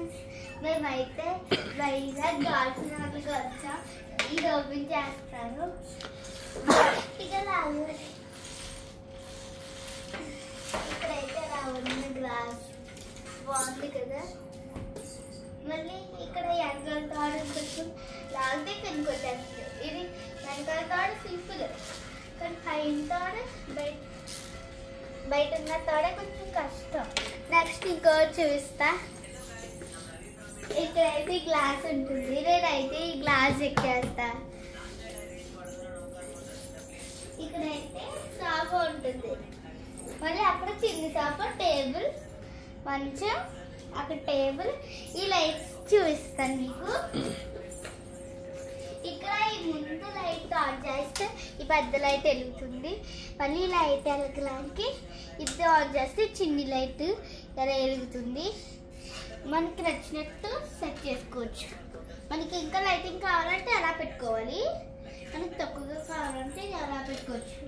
Friends, మేమైతే Vizag dolphin వాటర్కి వచ్చాం. ఇది ఓపెన్ చేస్తాను. ఇక్కడైతే అలా ఉంది గ్లాస్, బాగుంది కదా. మళ్ళీ ఇక్కడ వెనకాల తాడు కొంచెం లాగితే కిందకి వచ్చేస్తుంది. ఇది వెనకాల తాడు సింపుల్, కానీ పైన తాడు బయట ఉన్న తాడే కొంచెం కష్టం. నెక్స్ట్ ఇంకోటి చూపిస్తా. ఇక్కడైతే గ్లాస్ ఉంటుంది, నేనైతే ఈ గ్లాస్ ఎక్కేస్తా. ఇక్కడైతే సోఫా ఉంటుంది, మళ్ళీ అక్కడ చిన్న సోఫా, టేబుల్, మంచం, అక్కడ టేబుల్. ఈ లైట్స్ చూపిస్తాను మీకు. ఇక్కడ ఈ ముందు లైట్ ఆన్ చేస్తే ఈ పెద్ద లైట్ వెలుగుతుంది. మళ్ళీ లైట్ వెలగడానికి ఇది ఆన్ చేస్తే చిన్ని లైట్ ఎలా వెలుగుతుంది. మనకి నచ్చినట్టు సెట్ చేసుకోవచ్చు. మనకి ఇంకా లైటింగ్ కావాలంటే అలా పెట్టుకోవాలి, మనకి తక్కువగా కావాలంటే అలా పెట్టుకోవచ్చు.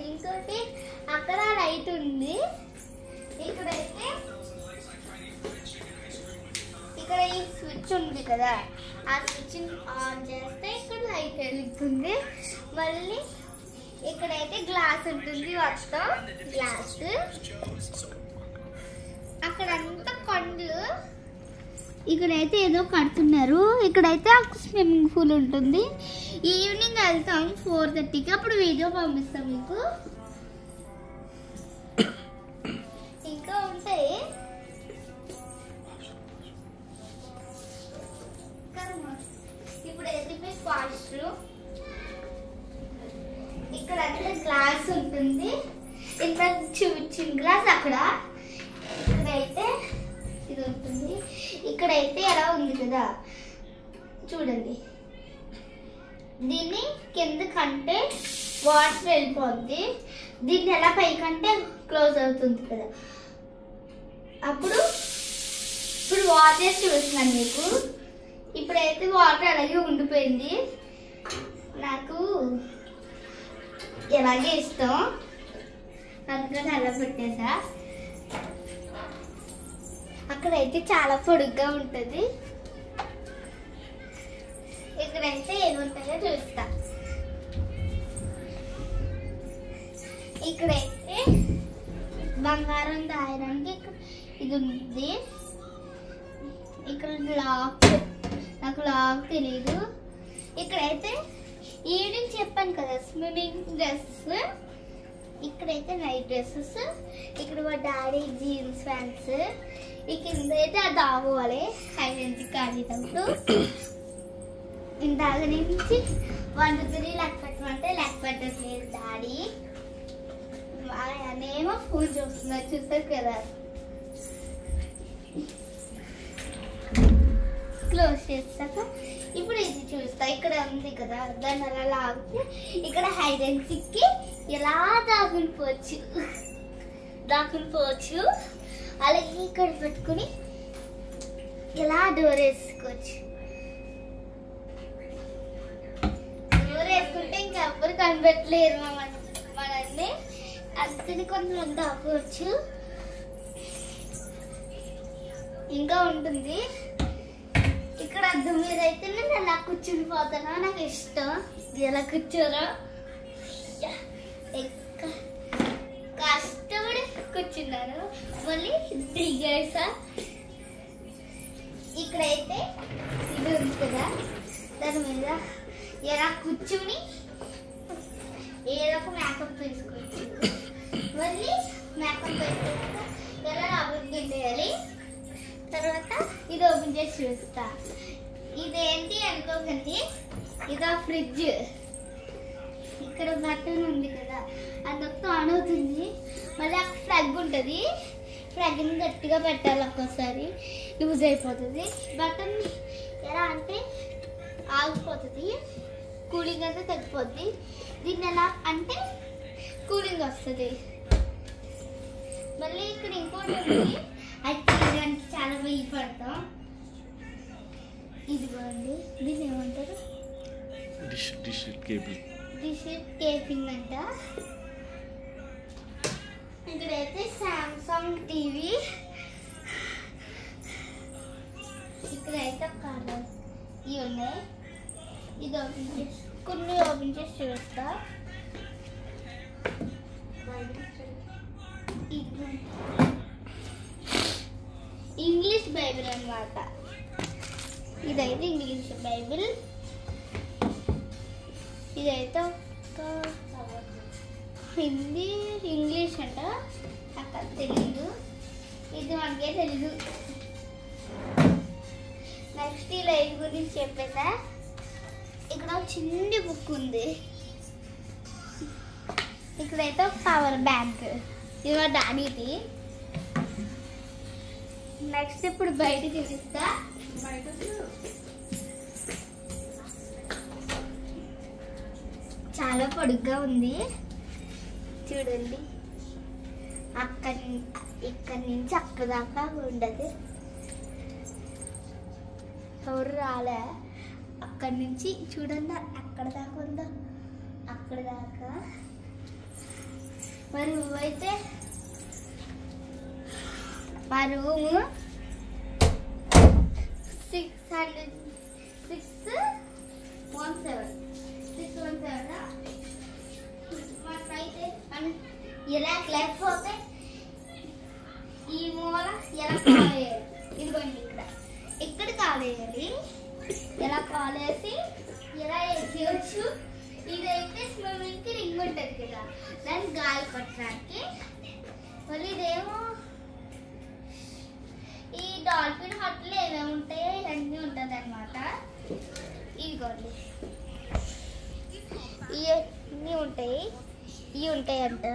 ఇంకోటి అక్కడ లైట్ ఉంది. ఇక్కడైతే ఇక్కడ ఈ స్విచ్ ఉంది కదా, ఆ స్విచ్ ఆన్ చేస్తే ఇక్కడ లైట్ వెలుగుతుంది. మళ్ళీ ఇక్కడైతే గ్లాస్ ఉంటుంది, మొత్తం గ్లాస్. అక్కడంతా కొండలు. ఇక్కడైతే ఏదో కడుతున్నారు. ఇక్కడైతే స్విమ్మింగ్ పూల్ ఉంటుంది. ఈవినింగ్ వెళ్తాం 4:30కి, అప్పుడు వీడియో పంపిస్తాం మీకు. ఇంకా ఉంటాయి. ఇప్పుడైతే మీకు వాష్రూమ్. ఇక్కడ గ్లాస్ ఉంటుంది, ఇంకా చిన్న గ్లాస్ అక్కడ. ఇక్కడైతే ఇది ఉంటుంది. ఇక్కడైతే ఎలా ఉంది కదా, చూడండి. దీన్ని కిందకంటే వాటర్ వెళ్ళిపోద్ది, దీన్ని ఎలా పైకంటే క్లోజ్ అవుతుంది కదా. ఇప్పుడు వాటర్ చూస్తున్నాను మీకు. ఇప్పుడైతే వాటర్ అలాగే ఉండిపోయింది. నాకు ఎలాగే ఇష్టం, అందుకని అలా పెట్టేసా. అక్కడైతే చాలా పొడుగ్గా ఉంటుంది. ఇక్కడైతే ఏముంటాయో చూస్తా. ఇక్కడైతే బంగారం దాయడానికి ఇది ఉంది. ఇక్కడ లాక్, నాకు లాక్ తెలీదు. ఇక్కడైతే ఈవినింగ్ చెప్పాను కదా స్విమ్మింగ్ డ్రెస్సెస్. ఇక్కడైతే నైట్ డ్రెస్సెస్. ఇక్కడ మా డాడీ జీన్స్ ప్యాంట్స్. ఈ కింద అయితే అది ఆగోవాలి ఐడెంటిటీ ఆడేటప్పుడు. ఇందాక నుంచి 1 2 3 లెక్క పెట్టమంటే లెక్క పెట్టట్లేదు డాడీ. ఆయనేమో ఫోన్ చూస్తున్నారు, చూస్తారు కదా. క్లోజ్ చేస్తాక ఇప్పుడు ఇది చూస్తా. ఇక్కడ ఉంది కదా, దాన్ని అలా లాగితే ఇక్కడ హైడ్ అండ్ సీక్కి ఎలా దాక్కుపోవచ్చు. అలాగే ఇక్కడ పెట్టుకుని ఎలా డోర్ వేసుకోవచ్చు. డోర్ వేసుకుంటే ఇంకెవ్వరు కనిపెట్టలేరు మనల్ని, అందుకని కొంతమంది దాక్కోవచ్చు. ఇంకా ఉంటుంది. ఇక్కడ అద్దం మీద అయితే నేను ఎలా కూర్చుని పోతానో నాకు ఇష్టం. ఎలా కూర్చోరో కష్టపడి కూర్చున్నాను. మళ్ళీ దిగేసా. ఇక్కడైతే ఇది ఉంది కదా, దాని మీద ఎలా కూర్చుని ఏదో ఒక మేకప్ వేసుకోవచ్చు. మళ్ళీ మేకప్ వేసుకున్నాక ఎలా రబ్బర్ గిండేయాలి. తర్వాత ఇది ఓపెన్ చేసి చూస్తా. ఇదేంటి అనుకోకండి, ఇదా ఫ్రిడ్జ్. ఇక్కడ బటన్ ఉంది కదా, అదొక్క ఆన్ అవుతుంది. మళ్ళీ అక్కడ ఫ్లగ్ ఉంటుంది, ఫ్లగ్ని గట్టిగా పెట్టాలి. ఒక్కోసారి లూజ్ అయిపోతుంది. బటన్ ఎలా అంటే ఆగిపోతుంది, కూలింగ్ అంతా తగ్గిపోద్ది. దీన్ని ఎలా అంటే కూలింగ్ వస్తుంది. మళ్ళీ ఇక్కడ ఇంకోటి ఉంది, అది తీయడానికి చాలా భయపడతాం. ఇదిగోండి, దీన్ని ఏమంటారు, డిష్ కేబుల్ అంట. ఇక్కడైతే సామ్సంగ్ టీవీ. ఇక్కడ అయితే కలర్ ఇవి ఉన్నాయి. ఇది ఓపెన్ చేసి కొన్ని ఓపెన్ చేసి చూస్తా. ఇంగ్లీష్ బైబిల్ అన్నమాట. ఇదైతే ఇంగ్లీష్ బైబిల్. ఇదైతే హిందీ ఇంగ్లీష్ అంట, అక్కడ తెలీదు. ఇది మనకే తెలీదు. నెక్స్ట్ ఈ లైట్ గురించి చెప్పేసా. ఇక్కడ చిన్ని బుక్ ఉంది. ఇక్కడైతే పవర్ బ్యాంక్, ఇది మా డాడీది. నెక్స్ట్ ఇప్పుడు బయట చూపిస్తా. చాలా పొడుగ్గా ఉంది చూడండి. ఇక్కడి నుంచి అక్కడ దాకా ఉండదు. ఎవరు రాలే. అక్కడి నుంచి చూడండి అక్కడ దాకా ఉందా, అక్కడ దాకా. మరి నువ్వైతే మా రూము 617 మాకైతే ఎలా లేకపోతే ఈ మూల ఎలా కాలేయాలి. ఇదిగోండి ఇక్కడ కాలేయాలి. ఎలా కాలేసి ఎలా వేసేయచ్చు. ఇదైతే స్విమ్మింగ్కి రింగ్ ఉంటుంది కదా, దాన్ని గాలి పట్టడానికి. మళ్ళీ ఇదేమో ఈ డాల్ఫిన్ హట్లో ఏమేమి ఉంటాయో ఇవన్నీ ఉంటుంది అనమాట. ఇదిగోండి ఇవన్నీ ఉంటాయి, ఇవి ఉంటాయి అంట.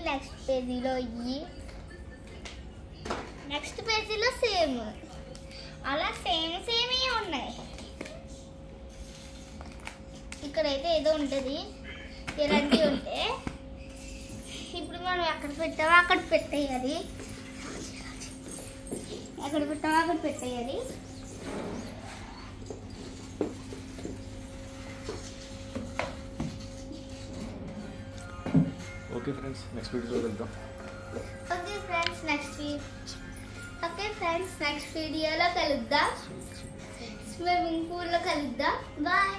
నెక్స్ట్ పేజీలో నెక్స్ట్ పేజీలో సేమ్ అలా సేమ్ ఉన్నాయి. ఇక్కడైతే ఏదో ఉంటుంది, ఇలాంటివి ఉంటే ఇప్పుడు మనం ఎక్కడ పెట్టామో అక్కడ పెట్టేయాలి. ఎక్కడ పెట్టామో అక్కడ పెట్టేయాలి. ఓకే ఫ్రెండ్స్, నెక్స్ట్ వీడియోలో వెళ్దాం. ఓకే ఫ్రెండ్స్ నెక్స్ట్ వీడియోలో కలుద్దాం. స్విమ్మింగ్ పూల్లో కలుద్దాం. బాయ్.